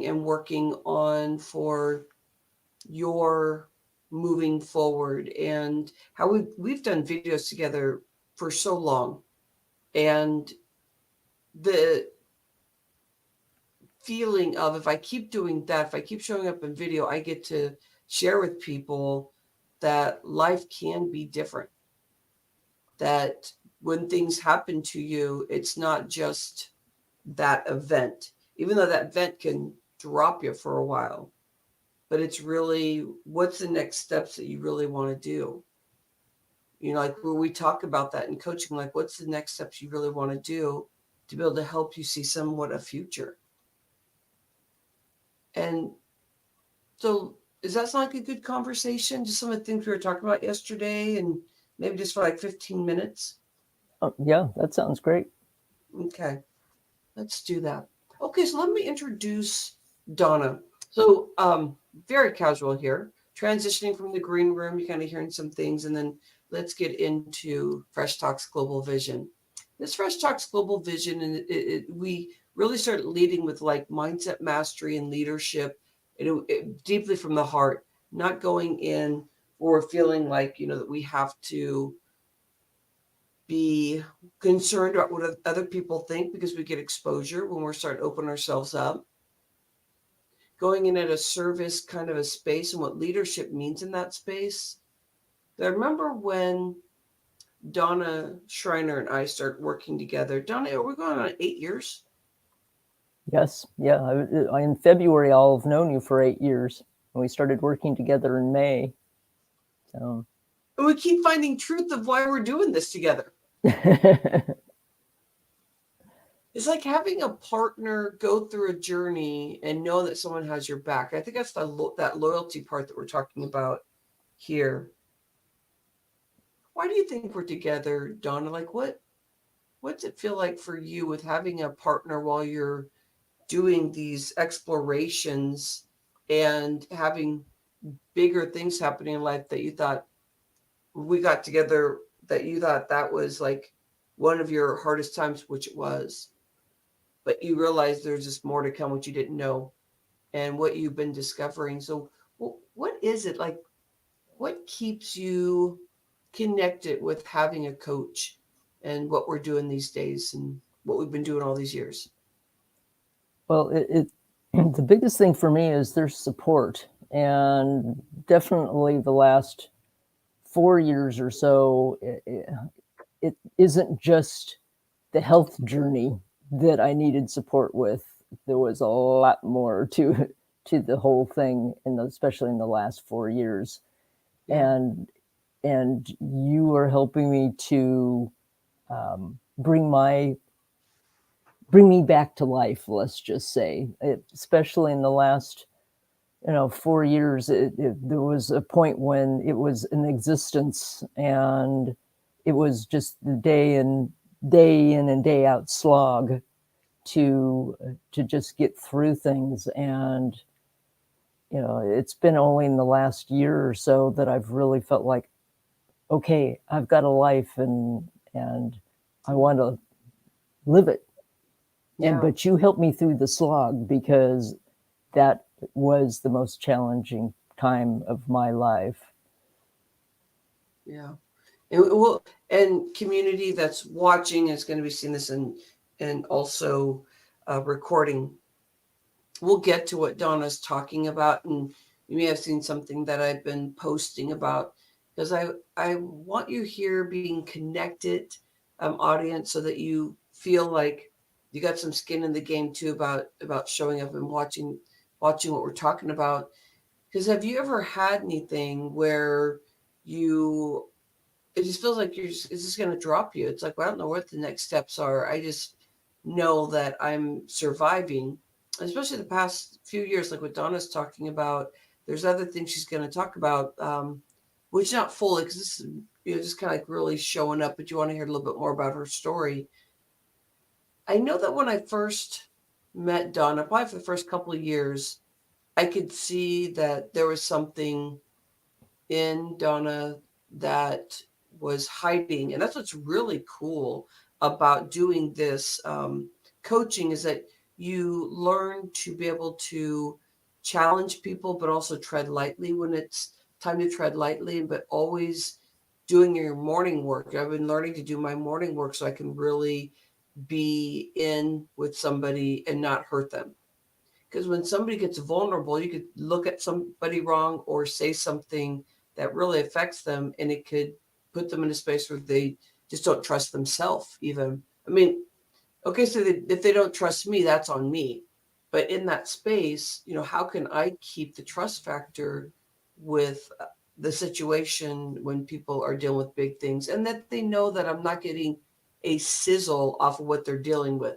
and working on for your moving forward, and how we've done videos together for so long. And the feeling of, if I keep doing that, if I keep showing up in video, I get to share with people that life can be different. That when things happen to you, it's not just that event, even though that event can drop you for a while, but it's really what's the next steps that you really want to do. Like where we talk about that in coaching, like what's the next steps you really want to do to be able to help you see somewhat a future. And so, does that sound like a good conversation? Just some of the things we were talking about yesterday, and maybe just for like 15 minutes? Oh, yeah, that sounds great. Okay, let's do that. Okay, so let me introduce Donna. So, very casual here, transitioning from the green room, you're kind of hearing some things, and then let's get into Fresh Talks Global Vision. This Fresh Talks Global Vision, and we really started leading with like mindset mastery and leadership, deeply from the heart, not going in or feeling like, that we have to be concerned about what other people think, because we get exposure when we're starting to open ourselves up. Going in at a service kind of a space and what leadership means in that space. I remember when Donna Schreiner and I started working together. Donna, we're going on 8 years. Yes, yeah. In February, I'll have known you for 8 years, and we started working together in May. So. And we keep finding truth of why we're doing this together. It's like having a partner go through a journey and know that someone has your back. I think that's that loyalty part that we're talking about here. Why do you think we're together, Donna? Like, what's it feel like for you with having a partner while you're doing these explorations and having bigger things happening in life that you thought we got together, that you thought that was like one of your hardest times, which it was, but you realize there's just more to come, what you didn't know, and what you've been discovering. So, what is it like? What keeps you connected with having a coach and what we're doing these days and what we've been doing all these years? Well, the biggest thing for me is there's support, and definitely the last 4 years or so, it isn't just the health journey that I needed support with. There was a lot more to the whole thing, especially in the last 4 years. Yeah. And you are helping me to um, bring me back to life. Let's just say, especially in the last 4 years, there was a point when it was an existence, and it was just the day in and day out slog to just get through things. And it's been only in the last year or so that I've really felt like, okay, I've got a life, and I want to live it. Yeah. But you helped me through the slog, because that was the most challenging time of my life. Yeah. And community that's watching is going to be seeing this, and also recording. We'll get to what Donna's talking about, and you may have seen something that I've been posting about, because I want you here being connected, audience, so that you feel like you got some skin in the game too about showing up and watching what we're talking about. Because have you ever had anything where you it just feels like it's just going to drop you? It's like, well, I don't know what the next steps are. I just know that I'm surviving, especially the past few years, like what Donna's talking about. There's other things she's going to talk about, which not fully, because this is just kind of like really showing up, but you want to hear a little bit more about her story. I know that when I first met Donna, probably for the first couple of years, I could see that there was something in Donna that was hiding. And that's what's really cool about doing this coaching, is that you learn to be able to challenge people, but also tread lightly when it's time to tread lightly, but always doing your morning work. I've been learning to do my morning work so I can really be in with somebody and not hurt them. Because when somebody gets vulnerable, you could look at somebody wrong or say something that really affects them, and it could put them in a space where they just don't trust themselves, even. I mean, okay, so if they don't trust me, that's on me. But in that space, how can I keep the trust factor with the situation when people are dealing with big things, and that they know that I'm not getting a sizzle off of what they're dealing with?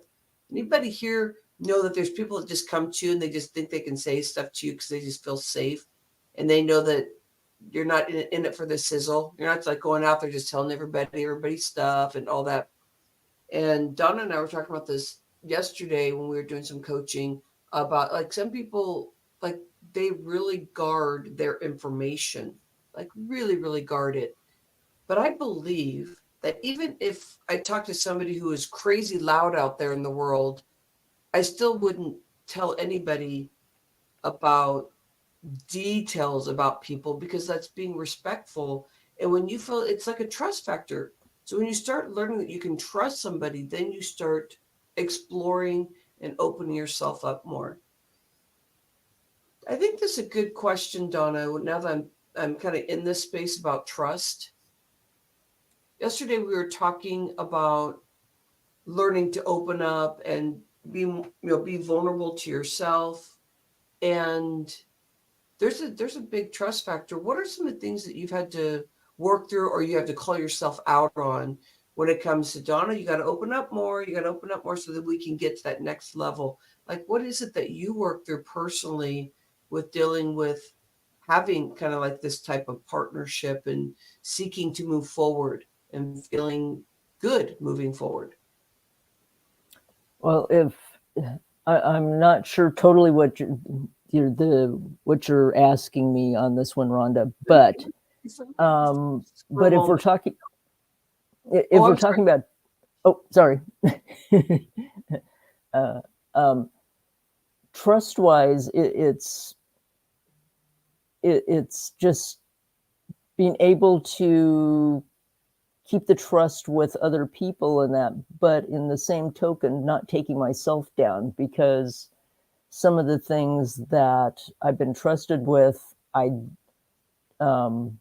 Anybody here know that there's people that just come to you and they just think they can say stuff to you because they just feel safe, and they know that you're not in it for the sizzle. You're not like going out there just telling everybody stuff and all that. And Donna and I were talking about this yesterday when we were doing some coaching about, like, some people, like, they really guard their information, like really, really guard it. But I believe that even if I talk to somebody who is crazy loud out there in the world, I still wouldn't tell anybody about details about people, because that's being respectful. And when you feel, it's like a trust factor. So when you start learning that you can trust somebody, then you start exploring and opening yourself up more. I think this is a good question, Donna. Now that I'm kind of in this space about trust. Yesterday we were talking about learning to open up and be vulnerable to yourself. And there's a big trust factor. What are some of the things that you've had to work through, or you have to call yourself out on, when it comes to, Donna, you got to open up more. You got to open up more so that we can get to that next level. Like, what is it that you work through personally with dealing with having kind of like this type of partnership and seeking to move forward and feeling good moving forward? Well, if I'm not sure totally what you're asking me on this one, Rhonda, but if we're talking about, oh, sorry, trust wise, it's just being able to keep the trust with other people and that, but in the same token, not taking myself down, because some of the things that I've been trusted with, I don't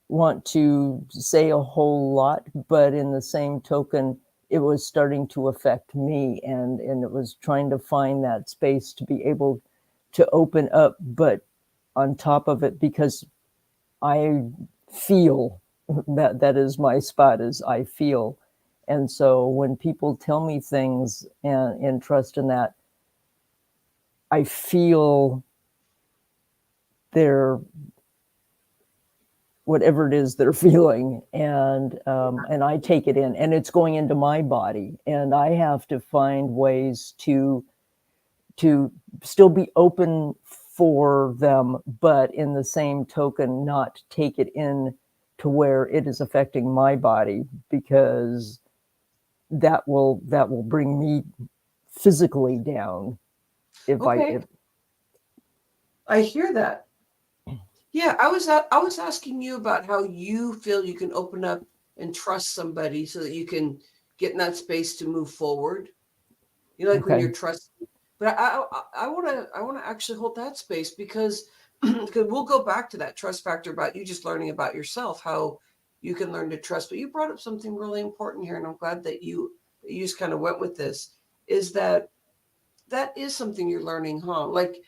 want to say a whole lot, but in the same token, it was starting to affect me, and it was trying to find that space to be able to open up, but on top of it, because I feel that is my spot, is I feel. And so when people tell me things and trust in that, I feel their whatever it is they're feeling, and I take it in, and it's going into my body, and I have to find ways to still be open for them, but in the same token, not take it in to where it is affecting my body, because that will bring me physically down. Okay. I hear that. Yeah, I was asking you about how you feel you can open up and trust somebody so that you can get in that space to move forward. Like when you're trusting. But I want to actually hold that space, because we'll go back to that trust factor about you just learning about yourself, how you can learn to trust. But you brought up something really important here, and I'm glad that you just kind of went with this. Is that is something you're learning, huh? Like,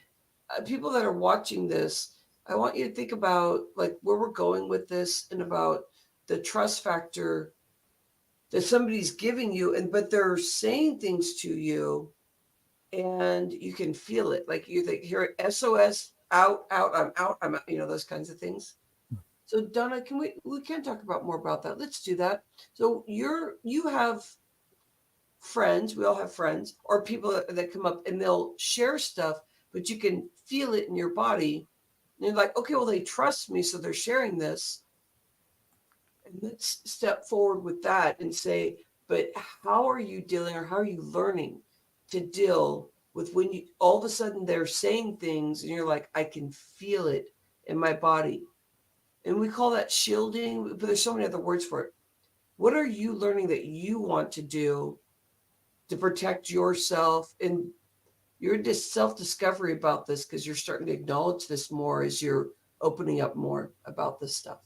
people that are watching this, I want you to think about like where we're going with this, and about the trust factor that somebody's giving you, but they're saying things to you and you can feel it. Like, you think, hear it, SOS, out, I'm out, I'm out, those kinds of things. So Donna, we can talk about more about that. Let's do that. So you have friends, we all have friends, or people that come up and they'll share stuff, but you can feel it in your body. And you're like, okay, well, they trust me, so they're sharing this. And let's step forward with that and say, but how are you dealing, or how are you learning to deal with when you all of a sudden they're saying things and you're like, I can feel it in my body. And we call that shielding, but there's so many other words for it. What are you learning that you want to do to protect yourself? And you're just self-discovery about this because you're starting to acknowledge this more as you're opening up more about this stuff.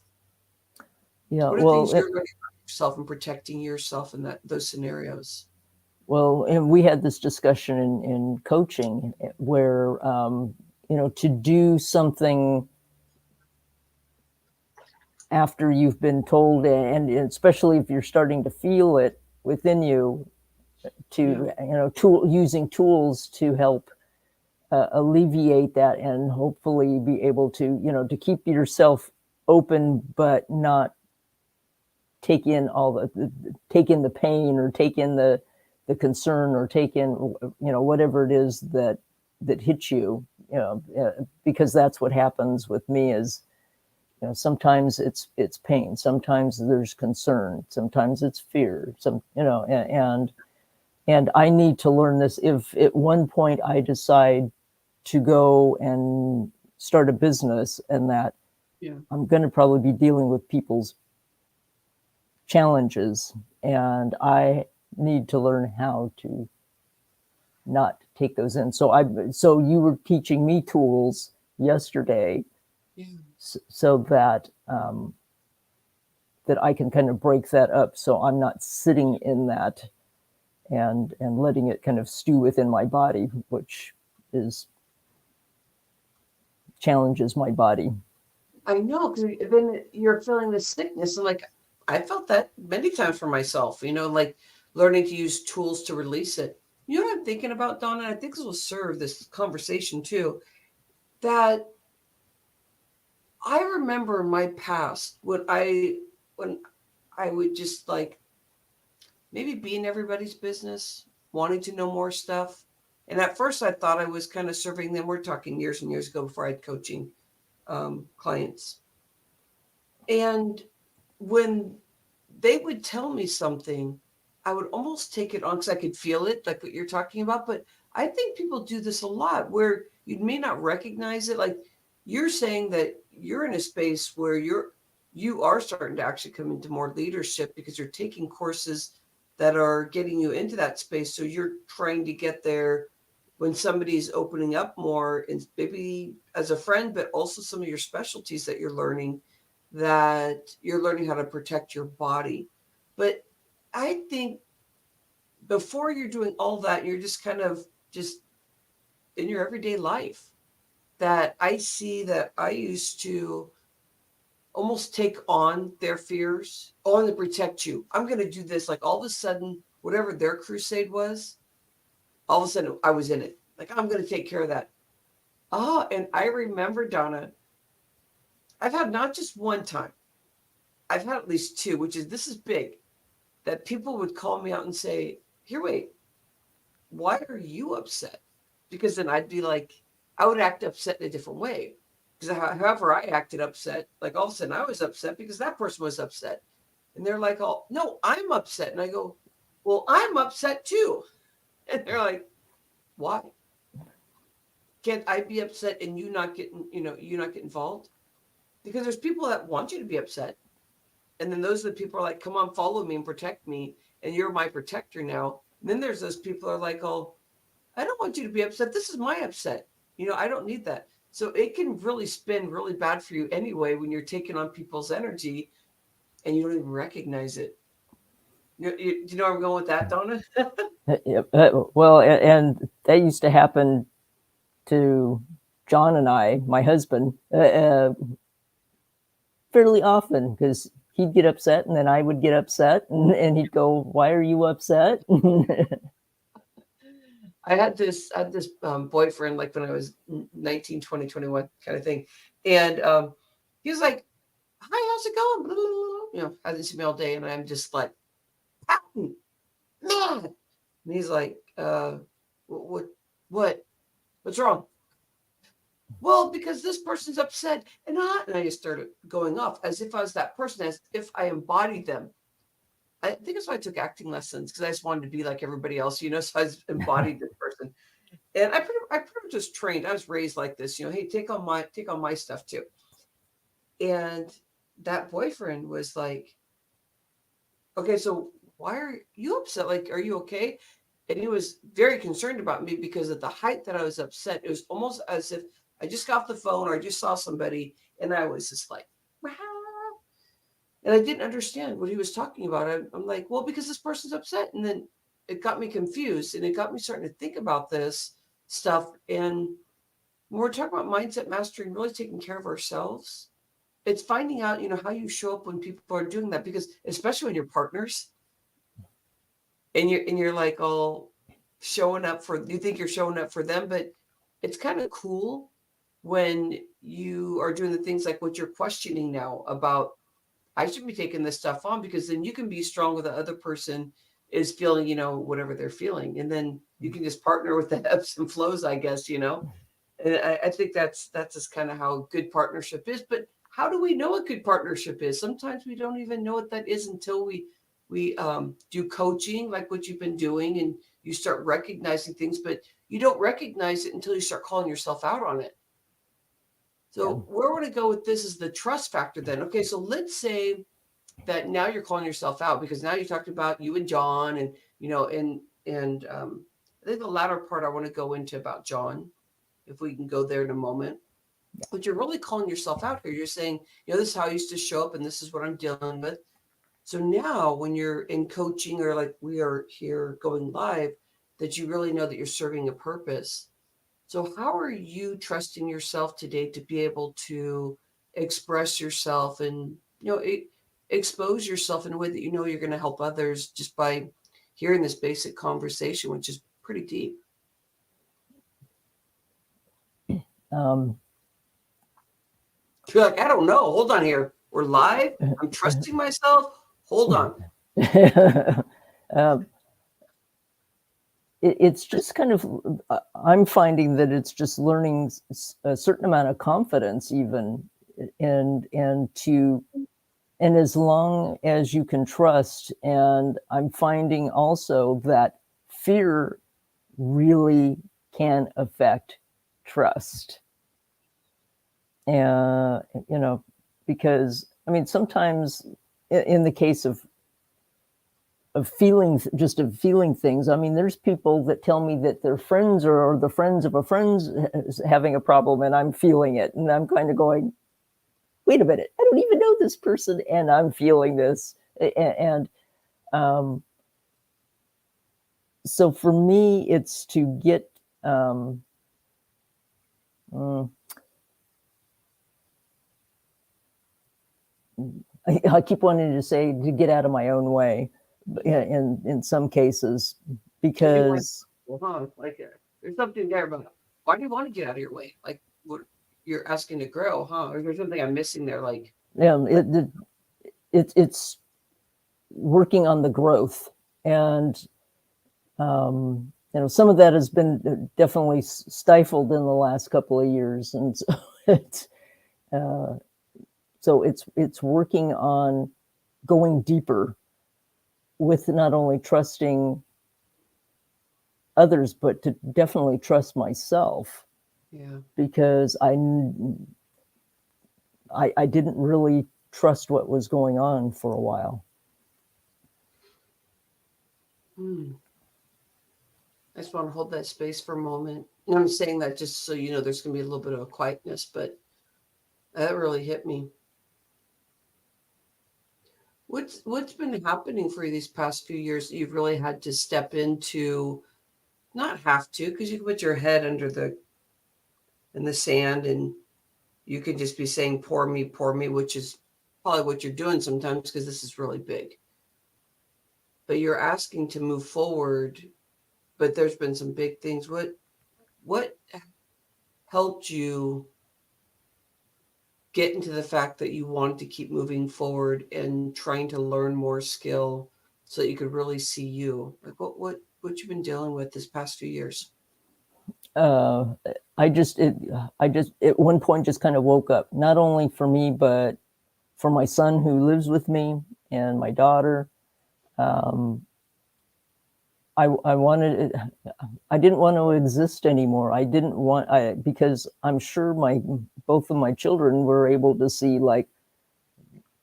Yeah, What are things you're learning about yourself and protecting yourself in those scenarios? well, and we had this discussion in coaching where, to do something after you've been told, and especially if you're starting to feel it within you, to, using tools to help alleviate that, and hopefully be able to, to keep yourself open, but not take in take in the pain, or take in the concern, or take in, whatever it is that hits you, because that's what happens with me is, sometimes it's pain, sometimes there's concern, sometimes it's fear, and I need to learn this. If at one point I decide to go and start a business, and that I'm going to probably be dealing with people's challenges, and I need to learn how to not take those in. So you were teaching me tools yesterday, so that that I can kind of break that up, so I'm not sitting in that and letting it kind of stew within my body, which challenges my body. I know, because then you're feeling the sickness. And like, I felt that many times for myself, like learning to use tools to release it. You know what I'm thinking about, Donna? I think this will serve this conversation too. That I remember in my past when I would just like maybe be in everybody's business, wanting to know more stuff. And at first I thought I was kind of serving them. We're talking years and years ago before I had coaching clients. And when they would tell me something, I would almost take it on because I could feel it, like what you're talking about. But I think people do this a lot where you may not recognize it. Like you're saying that you're in a space where you are starting to actually come into more leadership because you're taking courses that are getting you into that space. So you're trying to get there when somebody's opening up more, and maybe as a friend, but also some of your specialties that you're learning how to protect your body. But I think before you're doing all that, you're just kind of just in your everyday life, that I see that I used to almost take on their fears. Oh, I'm going to protect you. I'm going to do this. Like all of a sudden, whatever their crusade was, all of a sudden I was in it. Like, I'm going to take care of that. Oh, and I remember, Donna, I've had not just one time, I've had at least two, this is big, that people would call me out and say, here, wait, why are you upset? Because then I'd be like, I would act upset in a different way. Because however I acted upset, like all of a sudden I was upset because that person was upset. And they're like, oh, no, I'm upset. And I go, well, I'm upset too. And they're like, why? Can't I be upset and you not get involved? Because there's people that want you to be upset. And then those are the people who are like, come on, follow me and protect me. And you're my protector now. And then there's those people who are like, oh, I don't want you to be upset. This is my upset. I don't need that. So it can really spin really bad for you anyway when you're taking on people's energy and you don't even recognize it. Do you know where I'm going with that, Donna? Well, and that used to happen to John and I, my husband, fairly often, because he'd get upset and then I would get upset, and he'd go, why are you upset? I had this boyfriend like when I was 19, 20, 21 kind of thing. And he was like, hi, how's it going? Blah, blah, blah. Hasn't seen me all day. And I'm just like, mad. And he's like, what's wrong? Well, because this person's upset. And I just started going off as if I was that person, as if I embodied them. I think that's why I took acting lessons, because I just wanted to be like everybody else, so I was embodied this person. And I pretty much just trained. I was raised like this, hey, take on my stuff too. And that boyfriend was like, okay, so why are you upset? Like, are you okay? And he was very concerned about me because at the height that I was upset, it was almost as if I just got off the phone or I just saw somebody and I was just like, "Rah." And I didn't understand what he was talking about. I'm like, well, because this person's upset. And then it got me confused and it got me starting to think about this stuff. And when we're talking about mindset mastery and really taking care of ourselves, it's finding out, how you show up when people are doing that, because especially when you're partners and you're like all showing up for, you think you're showing up for them, but it's kind of cool when you are doing the things like what you're questioning now about, I should be taking this stuff on, because then you can be strong with the other person is feeling, whatever they're feeling. And then you can just partner with the ebbs and flows, I guess, And I think that's just kind of how good partnership is. But how do we know what good partnership is? Sometimes we don't even know what that is until we do coaching, like what you've been doing, and you start recognizing things, but you don't recognize it until you start calling yourself out on it. So where we're going to go with this is the trust factor then. Okay, so let's say that now you're calling yourself out because now you talked about you and John and, I think the latter part I want to go into about John, if we can go there in a moment. But you're really calling yourself out here. You're saying, this is how I used to show up and this is what I'm dealing with. So now when you're in coaching or like we are here going live, that you really know that you're serving a purpose. So how are you trusting yourself today to be able to express yourself and, expose yourself in a way that you're going to help others just by hearing this basic conversation, which is pretty deep? You're like, I don't know. Hold on here. We're live. I'm trusting myself. Hold on. It's just kind of, I'm finding that it's just learning a certain amount of confidence even, and as long as you can trust. And I'm finding also that fear really can affect trust. Because sometimes in the case of feelings, just of feeling things. There's people that tell me that their friends or the friends of a friend's having a problem and I'm feeling it. And I'm kind of going, wait a minute, I don't even know this person and I'm feeling this. And so for me, it's to get, I keep wanting to say to get out of my own way. In some cases, because there's something there about why do you want to get out of your way? Like what you're asking to grow, huh? Or there's something I'm missing there? Like it's working on the growth, and some of that has been definitely stifled in the last couple of years, and so it's working on going deeper with not only trusting others, but to definitely trust myself. Yeah. Because I didn't really trust what was going on for a while. I just want to hold that space for a moment. And I'm saying that just so there's going to be a little bit of a quietness, but that really hit me. What's been happening for you these past few years that you've really had to step into? Not have to, because you can put your head in the sand and you can just be saying, pour me, which is probably what you're doing sometimes because this is really big. But you're asking to move forward, but there's been some big things. What helped you get into the fact that you wanted to keep moving forward and trying to learn more skill so that you could really see you? Like what you've been dealing with this past few years? I just at one point just kind of woke up, not only for me, but for my son who lives with me and my daughter. um, I wanted it, I didn't want to exist anymore. I didn't want because I'm sure both of my children were able to see, like,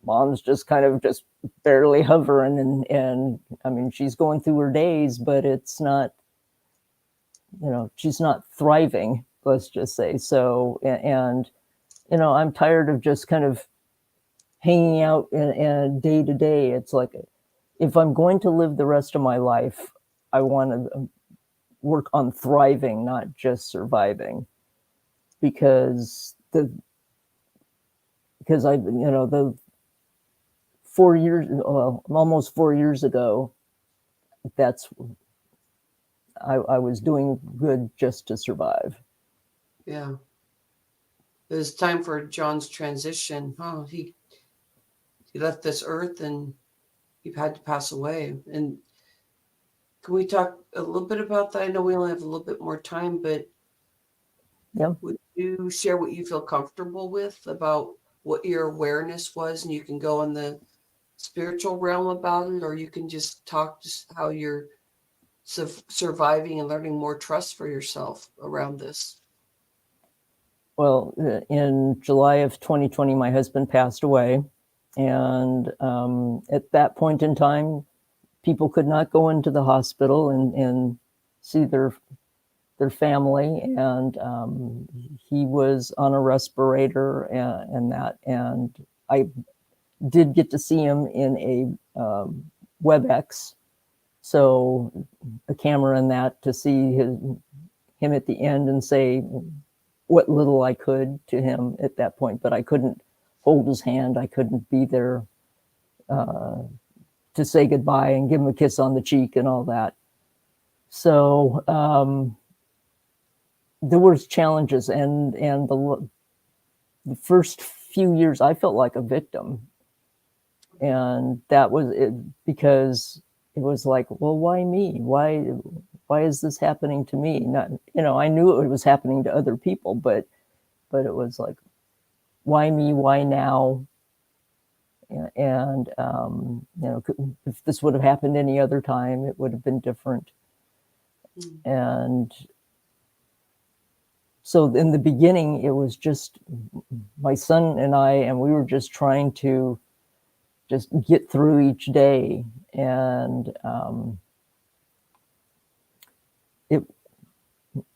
mom's just kind of just barely hovering, and I mean, she's going through her days, but it's not, she's not thriving, let's just say. So, and I'm tired of just kind of hanging out and day to day. It's like, if I'm going to live the rest of my life, I want to work on thriving, not just surviving, because the 4 years, well, almost 4 years ago, that's I was doing good just to survive. Yeah. It was time for John's transition. Oh, he left this earth and he had to pass away. And can we talk a little bit about that? I know we only have a little bit more time, but Yeah. would you share what you feel comfortable with about what your awareness was? And you can go in the spiritual realm about it, or you can just talk just how you're surviving and learning more trust for yourself around this. Well, in July of 2020, my husband passed away. And at that point in time, people could not go into the hospital and see their family. And he was on a respirator and that. And I did get to see him in a WebEx. So a camera in that, to see him at the end and say what little I could to him at that point, but I couldn't hold his hand. I couldn't be there to say goodbye and give him a kiss on the cheek and all that. So there was challenges, and the first few years I felt like a victim, and that was it, because it was like, well, why me? Why is this happening to me? Not, I knew it was happening to other people, but it was like, why me? Why now? And if this would have happened any other time, it would have been different. And so in the beginning, it was just my son and I, and we were just trying to just get through each day. And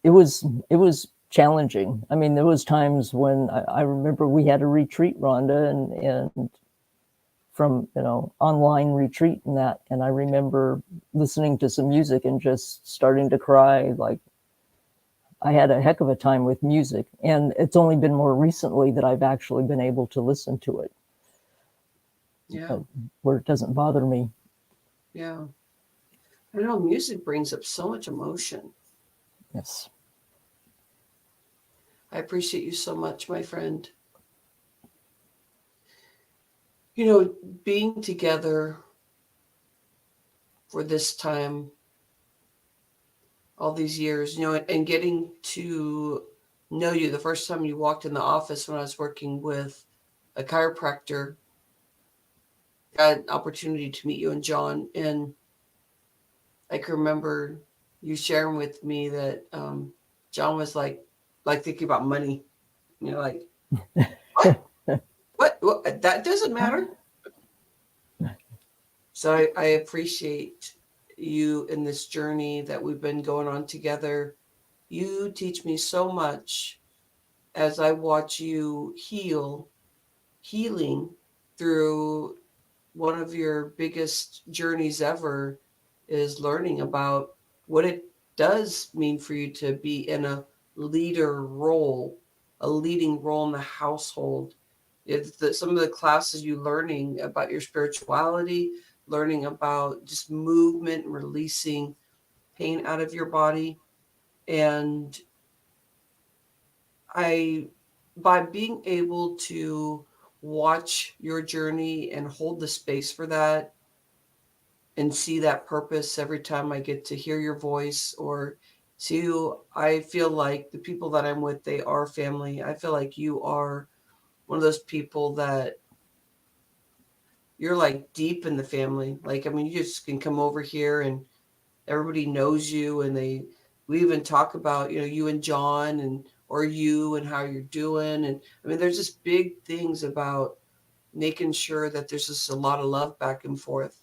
it was challenging. I mean, there was times when I remember we had a retreat, Rhonda, and from online retreat and that, and I remember listening to some music and just starting to cry. Like, I had a heck of a time with music, and it's only been more recently that I've actually been able to listen to it. Yeah. Where it doesn't bother me. Yeah. I know music brings up so much emotion. Yes. I appreciate you so much, my friend. Being together for this time, all these years, and getting to know you. The first time you walked in the office when I was working with a chiropractor, got an opportunity to meet you and John. And I can remember you sharing with me that John was like thinking about money. Like, what? That doesn't matter. So I appreciate you in this journey that we've been going on together. You teach me so much as I watch you healing through one of your biggest journeys ever is learning about what it does mean for you to be in a leading role in the household. Some of the classes you learning about your spirituality, learning about just movement and releasing pain out of your body. And by being able to watch your journey and hold the space for that and see that purpose every time I get to hear your voice or see you, I feel like the people that I'm with, they are family. I feel like you are one of those people that you're like deep in the family. Like, I mean, you just can come over here and everybody knows you, and we even talk about, you and John or you and how you're doing. And I mean, there's just big things about making sure that there's just a lot of love back and forth.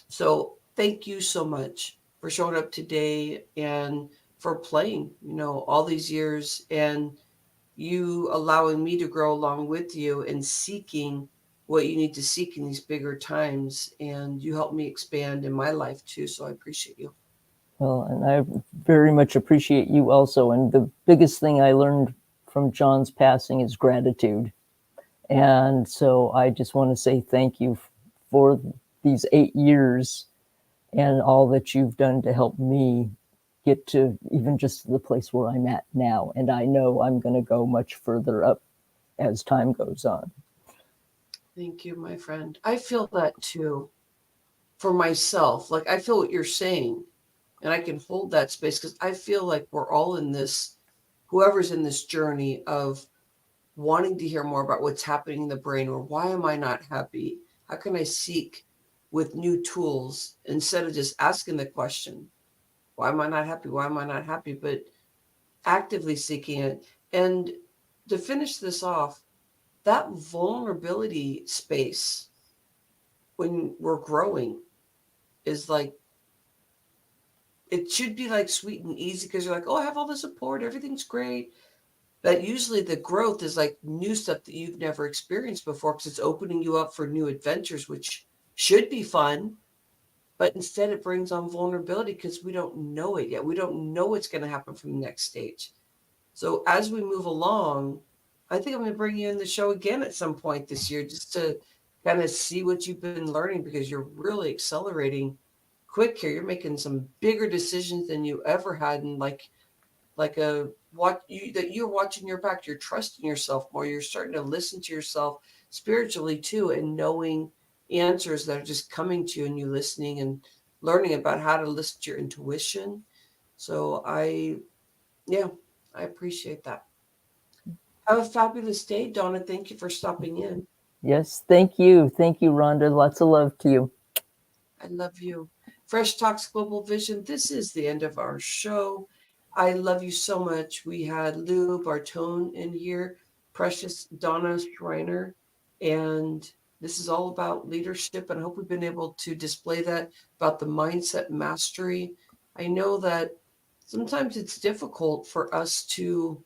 So thank you so much for showing up today and for playing, all these years, and you allowing me to grow along with you and seeking what you need to seek in these bigger times. And you helped me expand in my life too. So I appreciate you. Well, and I very much appreciate you also. And the biggest thing I learned from John's passing is gratitude. And so I just want to say thank you for these 8 years and all that you've done to help me get to even just the place where I'm at now. And I know I'm going to go much further up as time goes on. Thank you, my friend. I feel that too for myself. Like, I feel what you're saying, and I can hold that space because I feel like we're all in this, whoever's in this journey of wanting to hear more about what's happening in the brain, or why am I not happy? How can I seek with new tools instead of just asking the question, why am I not happy? Why am I not happy? But actively seeking it. And to finish this off, that vulnerability space when we're growing is like, it should be like sweet and easy because you're like, oh, I have all the support, everything's great. But usually the growth is like new stuff that you've never experienced before because it's opening you up for new adventures, which should be fun. But instead, it brings on vulnerability because we don't know it yet. We don't know what's going to happen from the next stage. So as we move along, I think I'm going to bring you in the show again at some point this year just to kind of see what you've been learning, because you're really accelerating quick here. You're making some bigger decisions than you ever had, and like a what you that you're watching your back. You're trusting yourself more. You're starting to listen to yourself spiritually too, and knowing answers that are just coming to you, and you listening and learning about how to listen to your intuition. So yeah, I appreciate that. Have a fabulous day, Donna. Thank you for stopping in. Yes, thank you. Thank you, Rhonda. Lots of love to you. I love you. Fresh Talks Global Vision. This is the end of our show. I love you so much. We had Lou Bartone in here, precious Donna Schreiner, and this is all about leadership. And I hope we've been able to display that about the mindset mastery. I know that sometimes it's difficult for us to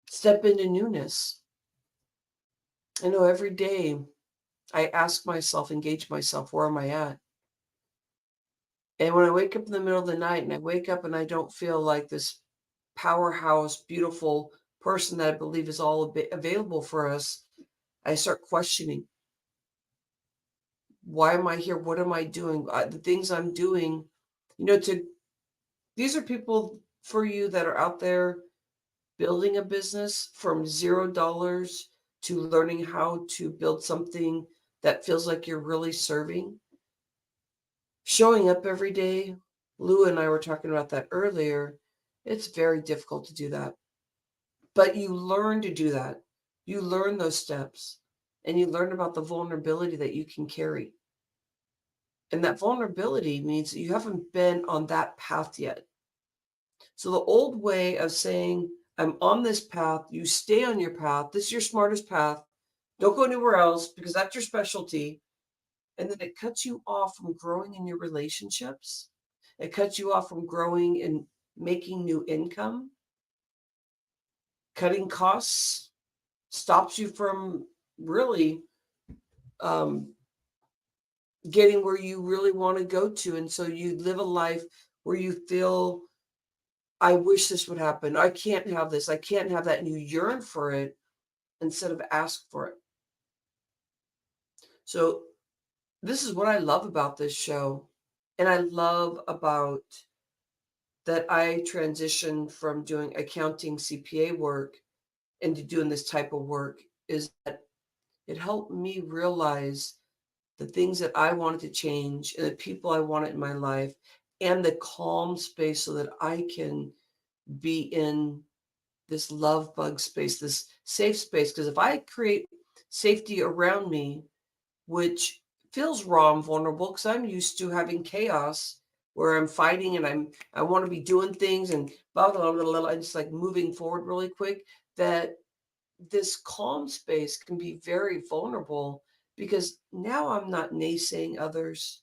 step into newness. I know every day I ask myself, engage myself, where am I at? And when I wake up in the middle of the night and I wake up and I don't feel like this powerhouse, beautiful person that I believe is all available for us, I start questioning, why am I here? What am I doing? The things I'm doing, these are people for you that are out there building a business from $0 to learning how to build something that feels like you're really serving. Showing up every day. Lou and I were talking about that earlier. It's very difficult to do that. But you learn to do that. You learn those steps, and you learn about the vulnerability that you can carry. And that vulnerability means that you haven't been on that path yet. So the old way of saying, I'm on this path, you stay on your path. This is your smartest path. Don't go anywhere else because that's your specialty. And then it cuts you off from growing in your relationships. It cuts you off from growing and making new income. Cutting costs stops you from really getting where you really want to go to. And so you live a life where you feel, I wish this would happen. I can't have this. I can't have that. And you yearn for it instead of ask for it. So this is what I love about this show. And I love about that I transitioned from doing accounting CPA work into doing this type of work, is that it helped me realize the things that I wanted to change and the people I wanted in my life, and the calm space so that I can be in this love bug space, this safe space. Because if I create safety around me, which feels raw and vulnerable, because I'm used to having chaos where I'm fighting and I want to be doing things and blah, blah, blah, blah, and just like moving forward really quick, that this calm space can be very vulnerable because now I'm not naysaying others.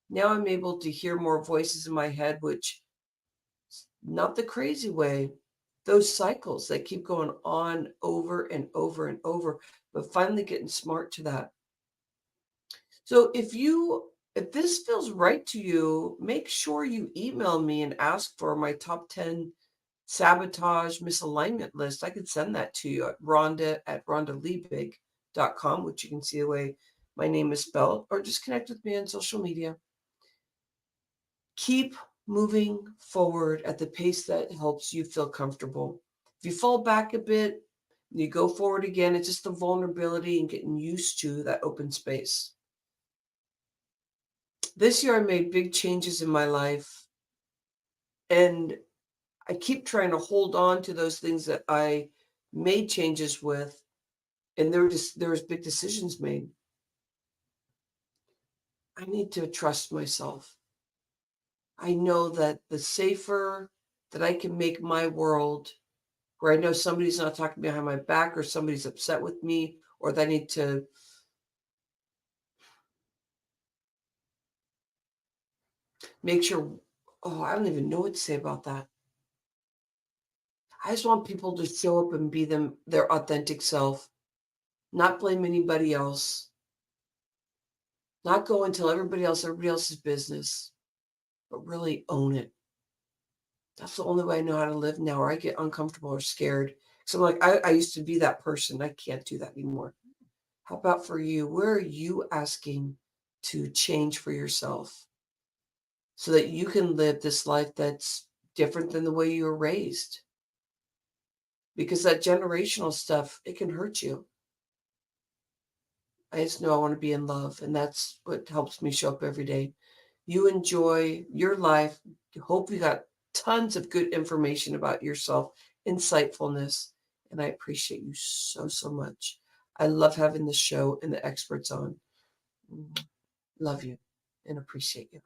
Now I'm able to hear more voices in my head, which not the crazy way, those cycles that keep going on over and over and over, but finally getting smart to that. So if this feels right to you, make sure you email me and ask for my top 10 sabotage misalignment list. I could send that to you at rhondaliebig.com, which you can see the way my name is spelled, or just connect with me on social media. Keep moving forward at the pace that helps you feel comfortable. If you fall back a bit, you go forward again. It's just the vulnerability and getting used to that open space. This year, I made big changes in my life, and I keep trying to hold on to those things that I made changes with, and there was big decisions made. I need to trust myself. I know that the safer that I can make my world, where I know somebody's not talking behind my back or somebody's upset with me or that I need to make sure, oh, I don't even know what to say about that. I just want people to show up and be their authentic self, not blame anybody else, not go and tell everybody else's business, but really own it. That's the only way I know how to live now, or I get uncomfortable or scared. So I'm like, I used to be that person. I can't do that anymore. How about for you? Where are you asking to change for yourself so that you can live this life that's different than the way you were raised? Because that generational stuff, it can hurt you. I just know I want to be in love, and that's what helps me show up every day. You enjoy your life. Hope you got tons of good information about yourself, insightfulness, and I appreciate you so, so much. I love having the show and the experts on. Love you and appreciate you.